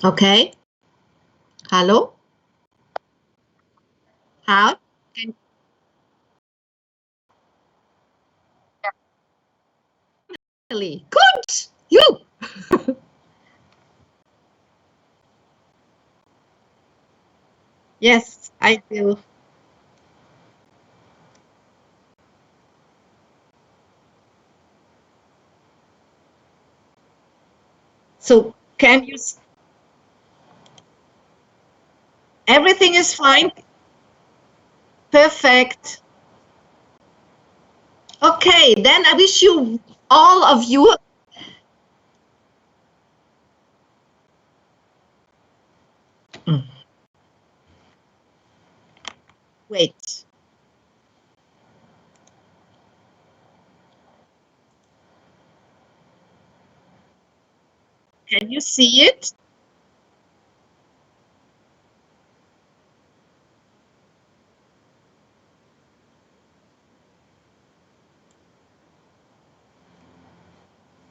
Okay. Hallo? How? Good. You. Yes, I do. So can you? Everything is fine. Perfect. Okay, then I wish you, all of you, wait. Can you see it?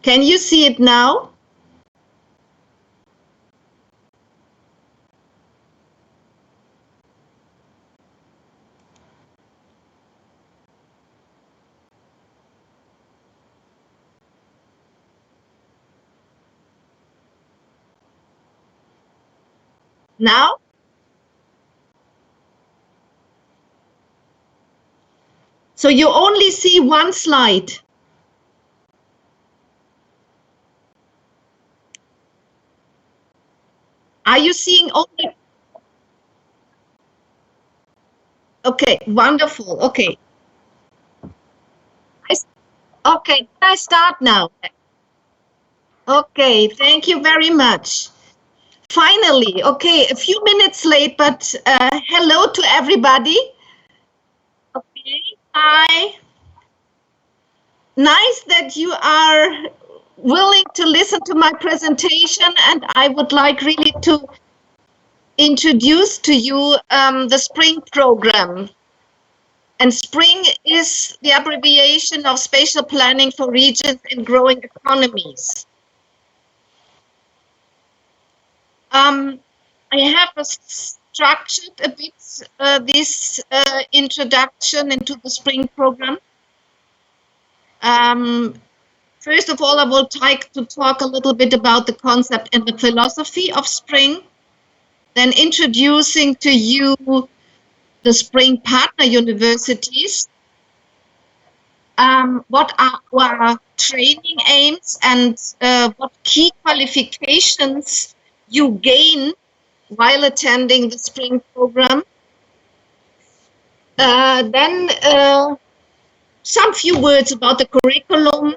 Can you see it now? Now? So you only see one slide. Are you seeing only? Okay, wonderful. Okay. Okay, I start now. Okay, thank you very much. Finally, okay, a few minutes late, but hello to everybody. Okay, hi. Nice that you are willing to listen to my presentation, and I would like really to introduce to you the SPRING program. And SPRING is the abbreviation of Spatial Planning for Regions in Growing Economies. I have structured a bit this introduction into the SPRING program. First of all, I would like to talk a little bit about the concept and the philosophy of SPRING, then introducing to you the SPRING partner universities, what are our training aims, and what key qualifications you gain while attending the SPRING program. Then some few words about the curriculum,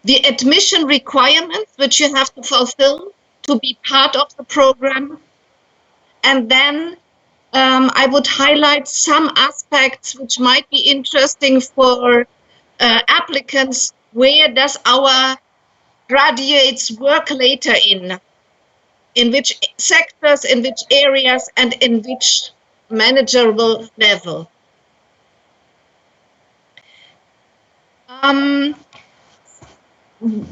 the admission requirements which you have to fulfill to be part of the program, and then I would highlight some aspects which might be interesting for applicants. Where does our graduates work later in which sectors, in which areas, and in which managerial level?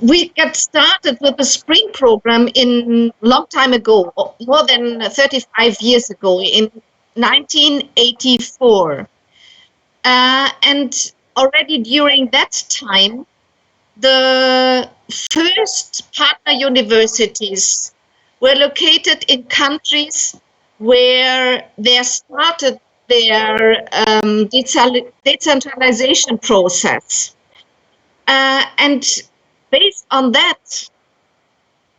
We got started with the spring program in long time ago, more than 35 years ago, in 1984. And already during that time, the first partner universities were located in countries where they started their decentralization process. And based on that,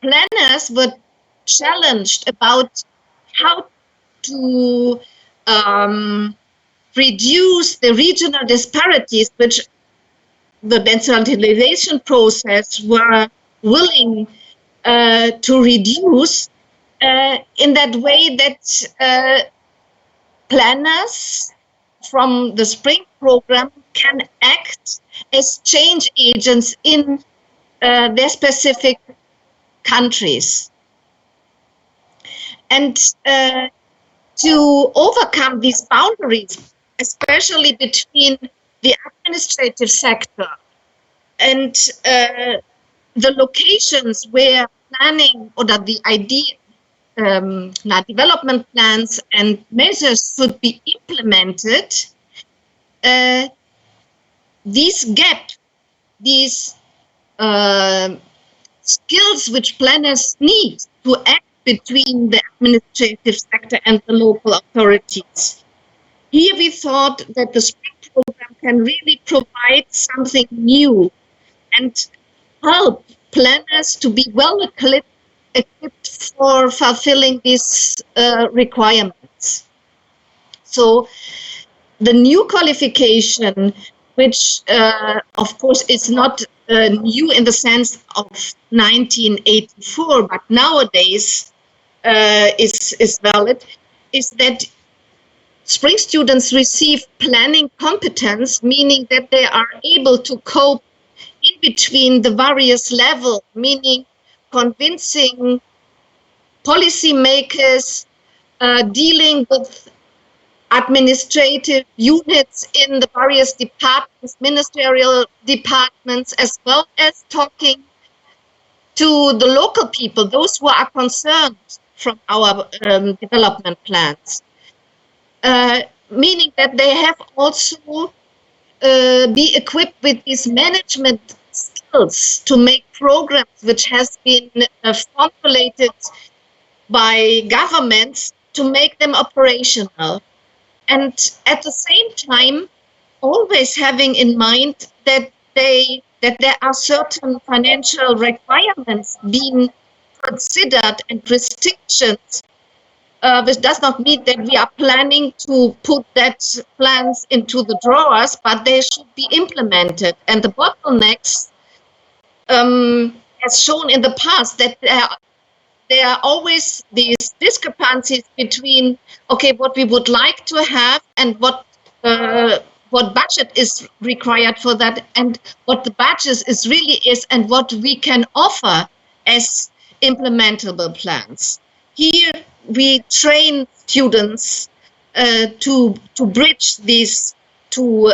planners were challenged about how to reduce the regional disparities, which the decentralization process were willing to reduce in that way that planners from the spring program can act as change agents in their specific countries. And to overcome these boundaries, especially between the administrative sector and the locations where planning or the idea, development plans and measures should be implemented, these skills which planners need to act between the administrative sector and the local authorities. Here we thought that the spring program can really provide something new and help planners to be well equipped for fulfilling these requirements. So the new qualification, which of course is not new in the sense of 1984, but nowadays is valid, is that spring students receive planning competence, meaning that they are able to cope in between the various levels, meaning convincing policymakers, dealing with administrative units in the various departments, ministerial departments, as well as talking to the local people, those who are concerned from our development plans. Meaning that they have also be equipped with these management skills to make programs which has been formulated by governments to make them operational. And at the same time, always having in mind that there are certain financial requirements being considered and restrictions, which does not mean that we are planning to put that plans into the drawers, but they should be implemented. And the bottlenecks, as shown in the past, that there are always these discrepancies between, okay, what we would like to have and what budget is required for that, and what the budget really is, and what we can offer as implementable plans. Here we train students to bridge these two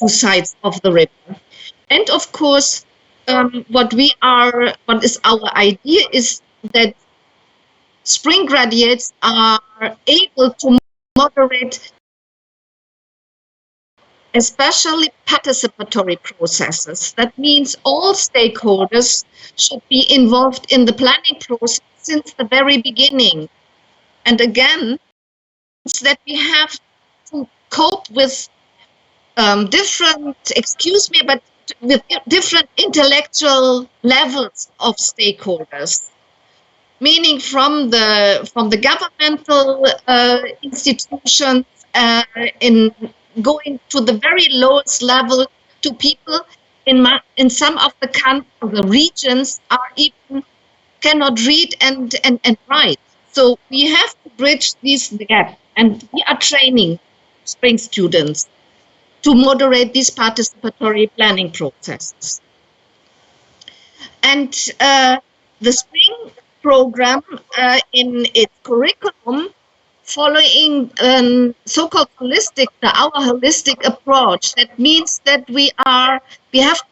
sides of the river. And of course, what is our idea is that spring graduates are able to moderate especially participatory processes. That means all stakeholders should be involved in the planning process since the very beginning. And again, it's that we have to cope with with different intellectual levels of stakeholders, meaning from the governmental institutions in going to the very lowest level to people in some of the regions are even cannot read and write. So we have to bridge this gap, and we are training spring students to moderate these participatory planning processes. And the spring program in its curriculum, following so-called our holistic approach. That means that we have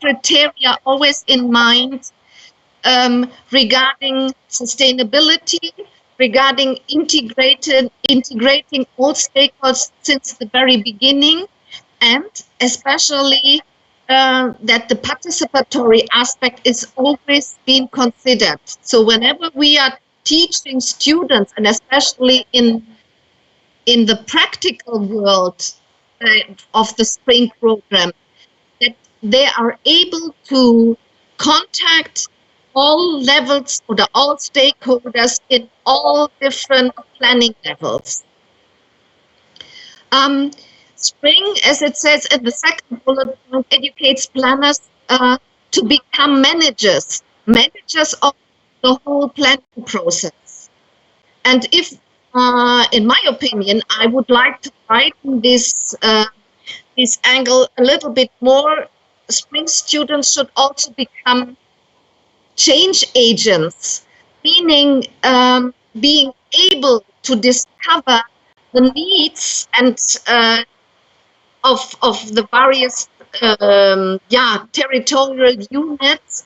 criteria always in mind regarding sustainability, regarding integrating all stakeholders since the very beginning, and especially that the participatory aspect is always being considered. So whenever we are teaching students, and especially in the practical world of the spring program, that they are able to contact all levels or all stakeholders in all different planning levels. Spring, as it says in the second bullet point, educates planners to become managers of the whole planning process. And if, in my opinion, I would like to widen this angle a little bit more, spring students should also become change agents, meaning being able to discover the needs and of the various territorial units,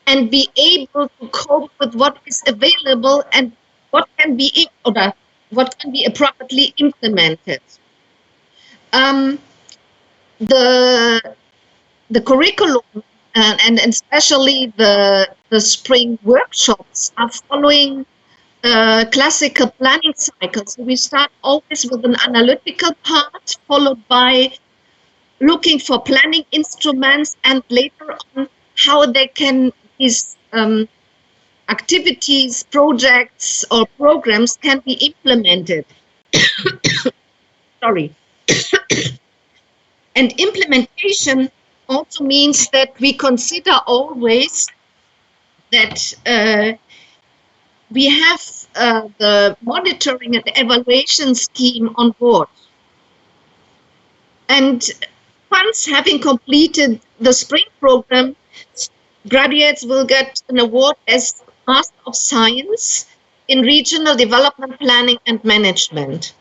and be able to cope with what is available and what can be appropriately implemented. The curriculum and especially the spring workshops are following classical planning cycles. So we start always with an analytical part, followed by looking for planning instruments, and later on how they can, these activities, projects, or programs can be implemented. Sorry. And implementation also means that we consider always that we have the monitoring and evaluation scheme on board. And once having completed the spring program, graduates will get an award as Master of Science in Regional Development Planning and Management.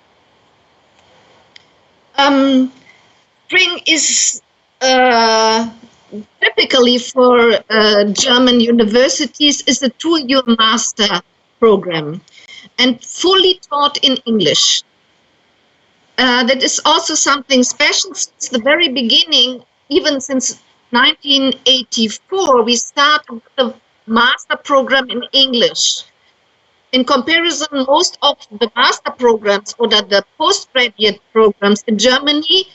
Spring is typically for German universities is a 2-year master program and fully taught in English. That is also something special since the very beginning, even since 1984, we started with the master program in English. In comparison, most of the master programs or the postgraduate programs in Germany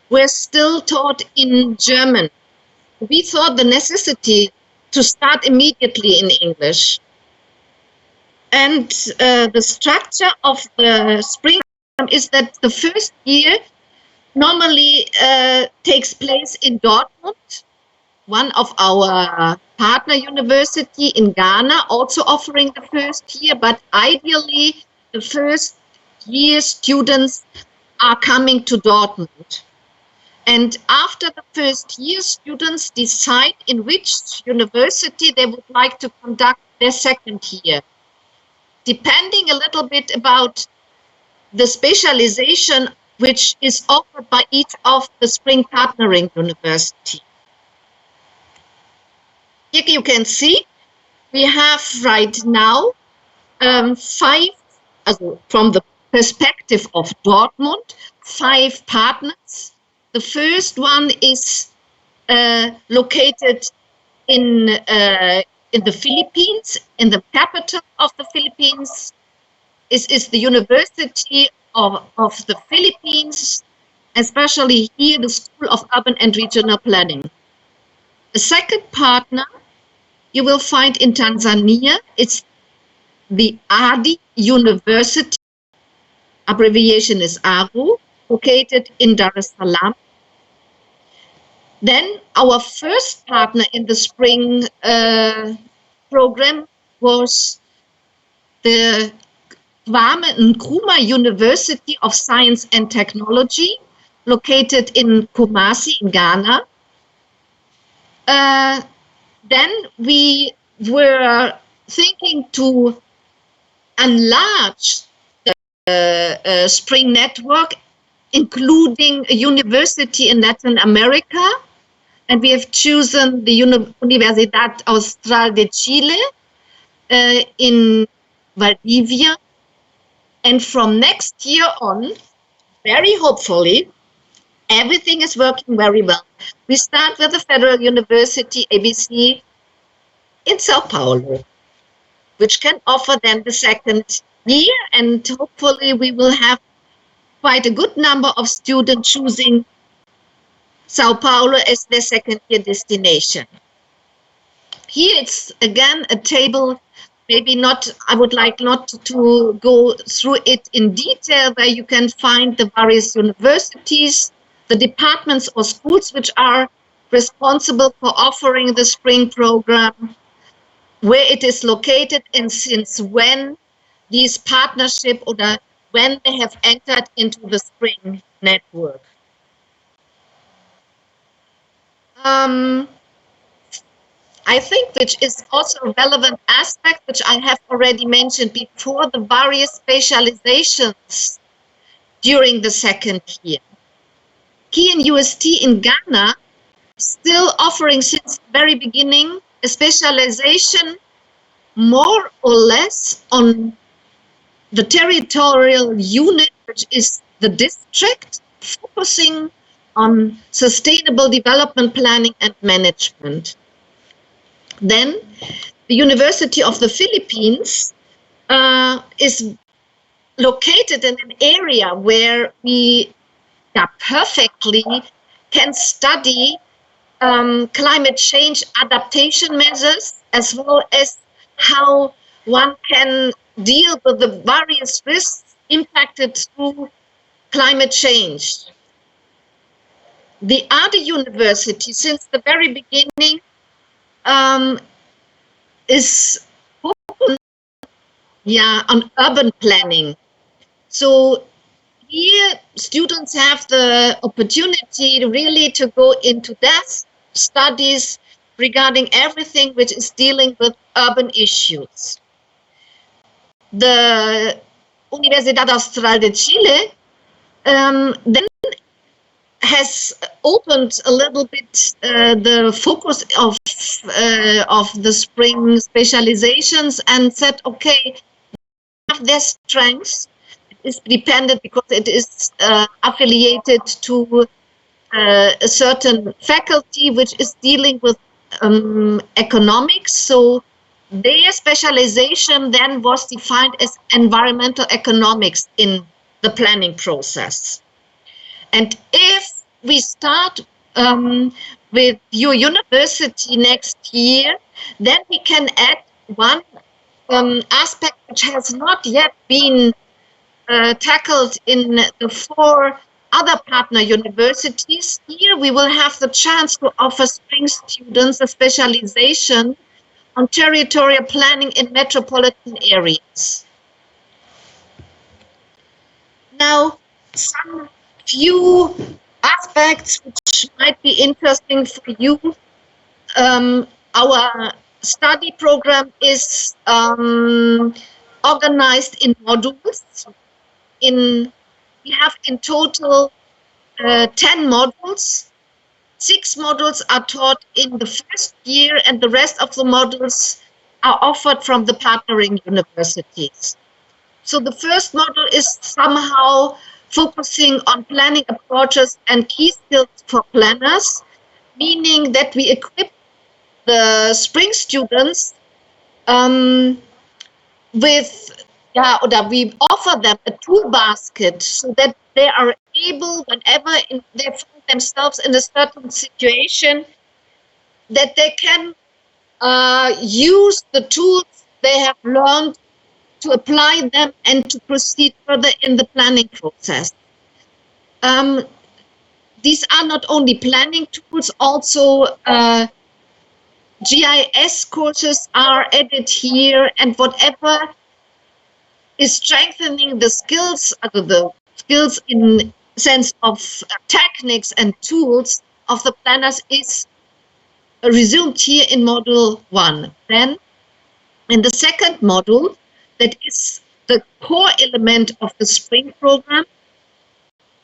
were still taught in German. We thought the necessity to start immediately in English. And the structure of the spring program is that the first year normally takes place in Dortmund, one of our partner university in Ghana, also offering the first year, but ideally the first year students are coming to Dortmund. And after the first year, students decide in which university they would like to conduct their second year, depending a little bit about the specialization which is offered by each of the spring partnering university. Here you can see we have right now 5, from the perspective of Dortmund, 5 partners. The first one is located in the Philippines, in the capital of the Philippines, is the University of the Philippines, especially here the School of Urban and Regional Planning. The second partner you will find in Tanzania, it's the ADI University, abbreviation is ARU, located in Dar es Salaam. Then our first partner in the spring program was the Kwame Nkrumah University of Science and Technology, located in Kumasi in Ghana. Then we were thinking to enlarge the spring network, including a university in Latin America, and we have chosen the Universidad Austral de Chile in Valdivia. And from next year on, very hopefully, everything is working very well. We start with the Federal University, ABC, in Sao Paulo, which can offer then the second year, and hopefully we will have quite a good number of students choosing Sao Paulo as their second year destination. Here it's again a table, maybe not, I would like not to go through it in detail, where you can find the various universities, the departments or schools which are responsible for offering the spring program, where it is located, and since when these partnership or when they have entered into the spring network. I think which is also a relevant aspect, which I have already mentioned before, the various specializations during the second year. Key UST in Ghana still offering since the very beginning a specialization more or less on the territorial unit, which is the district, focusing on sustainable development planning and management. Then the University of the Philippines is located in an area where we perfectly can study climate change adaptation measures, as well as how one can deal with the various risks impacted through climate change. The other university, since the very beginning, is focused on urban planning. So here students have the opportunity really to go into depth studies regarding everything which is dealing with urban issues. The Universidad Austral de Chile then has opened a little bit the focus of the spring specializations and said, okay, have their strengths. It is dependent because it is affiliated to a certain faculty which is dealing with economics. So their specialization then was defined as environmental economics in the planning process. And if we start with your university next year, then we can add one aspect which has not yet been tackled in the 4 other partner universities. Here we will have the chance to offer spring students a specialization on territorial planning in metropolitan areas. Now, some few aspects which might be interesting for you. Our study program is organized in modules. We have in total 10 modules. 6 modules are taught in the first year, and the rest of the modules are offered from the partnering universities. So the first module is somehow focusing on planning approaches and key skills for planners, meaning that we equip the spring students we offer them a tool basket so that they are able, whenever they find themselves in a certain situation, that they can use the tools they have learned to apply them and to proceed further in the planning process. these are not only planning tools, also GIS courses are added here, and whatever is strengthening the skills in sense of techniques and tools of the planners is resumed here in module 1. Then in the second module, that is the core element of the spring program,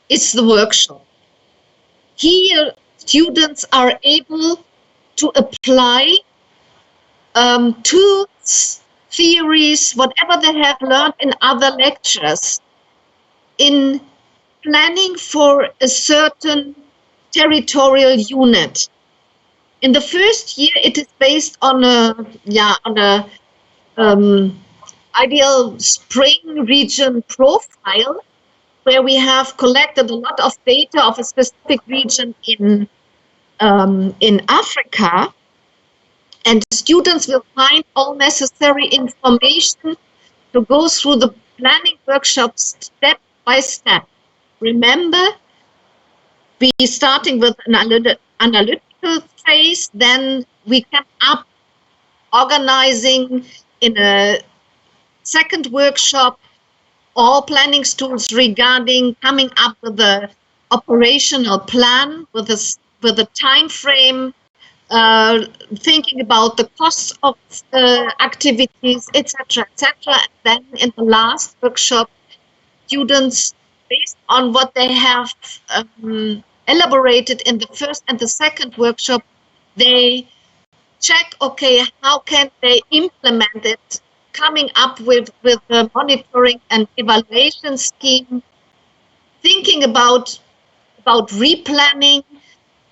is the workshop. Here, students are able to apply tools, theories, whatever they have learned in other lectures, in planning for a certain territorial unit. In the first year, it is based on a ideal spring region profile, where we have collected a lot of data of a specific region in Africa, and students will find all necessary information to go through the planning workshops step by step. Remember, we starting with an analytical phase, then we come up organizing in a second workshop all planning tools regarding coming up with the operational plan, with a time frame, thinking about the costs of activities, etc., etc. Then in the last workshop, students, based on what they have elaborated in the first and the second workshop, they check, okay, how can they implement it, coming up with a monitoring and evaluation scheme, thinking about replanning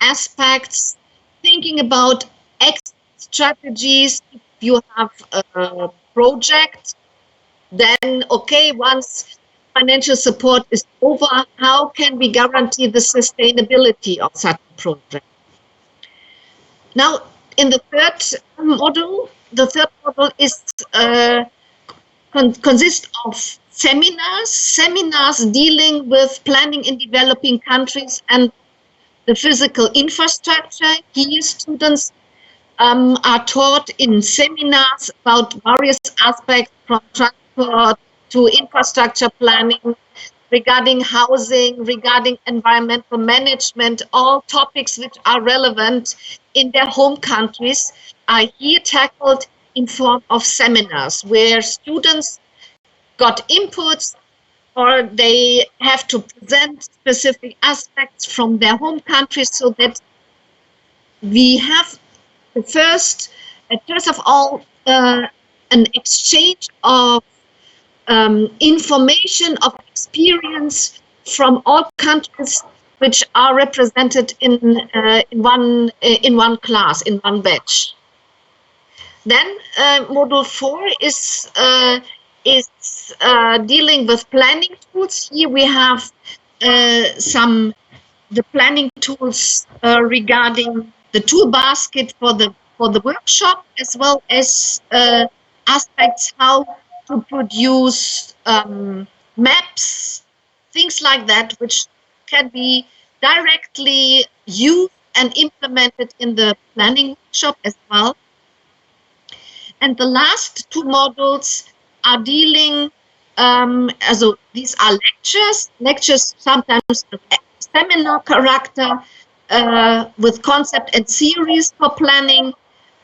aspects, thinking about exit strategies. If you have a project, then okay, once financial support is over, how can we guarantee the sustainability of such a project? Now, in the third module is consists of seminars dealing with planning in developing countries and the physical infrastructure. Here, students are taught in seminars about various aspects, from transport to infrastructure planning, regarding housing, regarding environmental management. All topics which are relevant in their home countries are here tackled in form of seminars, where students got inputs, or they have to present specific aspects from their home countries, so that we have the first of all, an exchange of information, of experience from all countries which are represented in one class, in one batch. Then module 4 is dealing with planning tools. Here we have the planning tools regarding the tool basket for the workshop, as well as aspects how to produce maps, things like that, which can be directly used and implemented in the planning workshop as well. And the last two modules are dealing, these are lectures sometimes of seminar character, with concept and series for planning.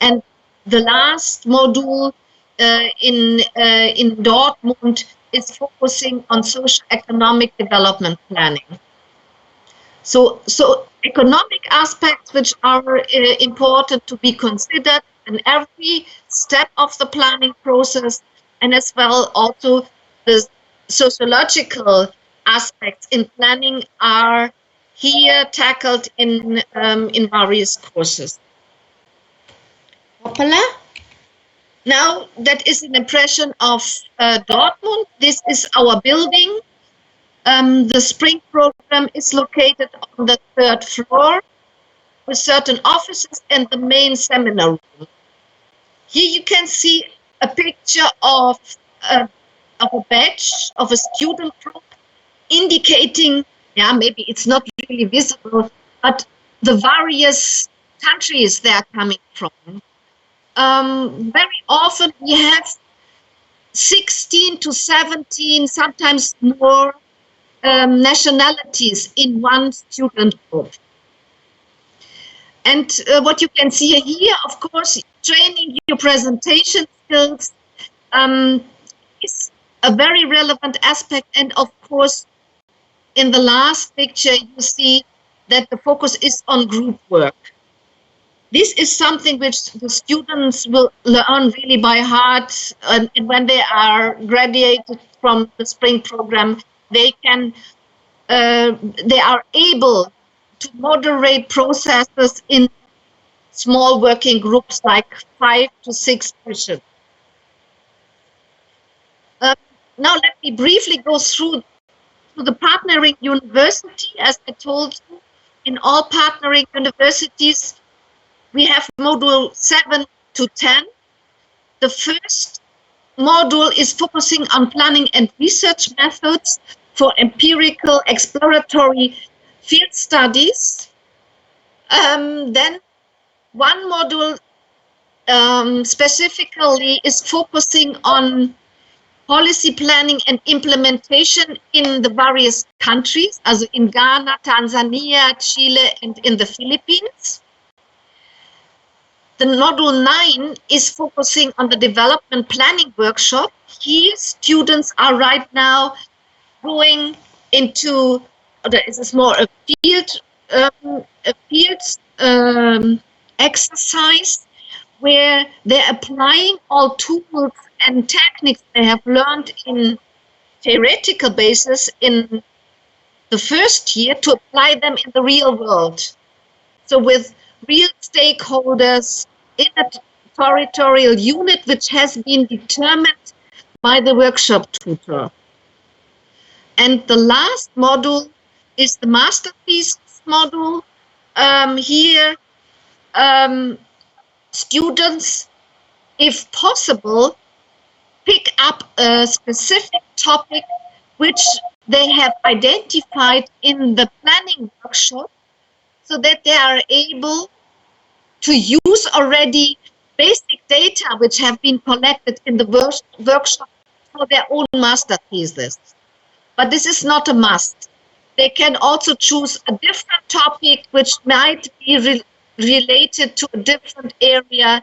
And the last module in Dortmund is focusing on socio-economic development planning. So economic aspects which are important to be considered in every step of the planning process, and as well also the sociological aspects in planning are here tackled in various courses. Hoppala. Now that is an impression of Dortmund. This is our building. The spring program is located on the 3rd floor with certain offices and the main seminar room. Here you can see a picture of a batch, of a student group, indicating Yeah, maybe it's not really visible, but the various countries they are coming from. Very often we have 16 to 17, sometimes more nationalities in one student group. And what you can see here, of course, training your presentation skills is a very relevant aspect. And of course, in the last picture, you see that the focus is on group work. This is something which the students will learn really by heart, and when they are graduated from the spring program, they are able to moderate processes in small working groups, like 5 to 6 persons. Now let me briefly go through the partnering university. As I told you, in all partnering universities, we have module 7 to 10. The first module is focusing on planning and research methods for empirical exploratory field studies. Then one module specifically is focusing on policy planning and implementation in the various countries, also in Ghana, Tanzania, Chile, and in the Philippines. The module 9 is focusing on the development planning workshop. Here, students are right now going into, this is more a field exercise where they're applying all tools and techniques they have learned in theoretical basis in the first year to apply them in the real world. So with real stakeholders in a territorial unit which has been determined by the workshop tutor. And the last module is the masterpiece module. Here, students, if possible, pick up a specific topic which they have identified in the planning workshop, so that they are able to use already basic data which have been collected in the workshop for their own master thesis. But this is not a must. They can also choose a different topic which might be related to a different area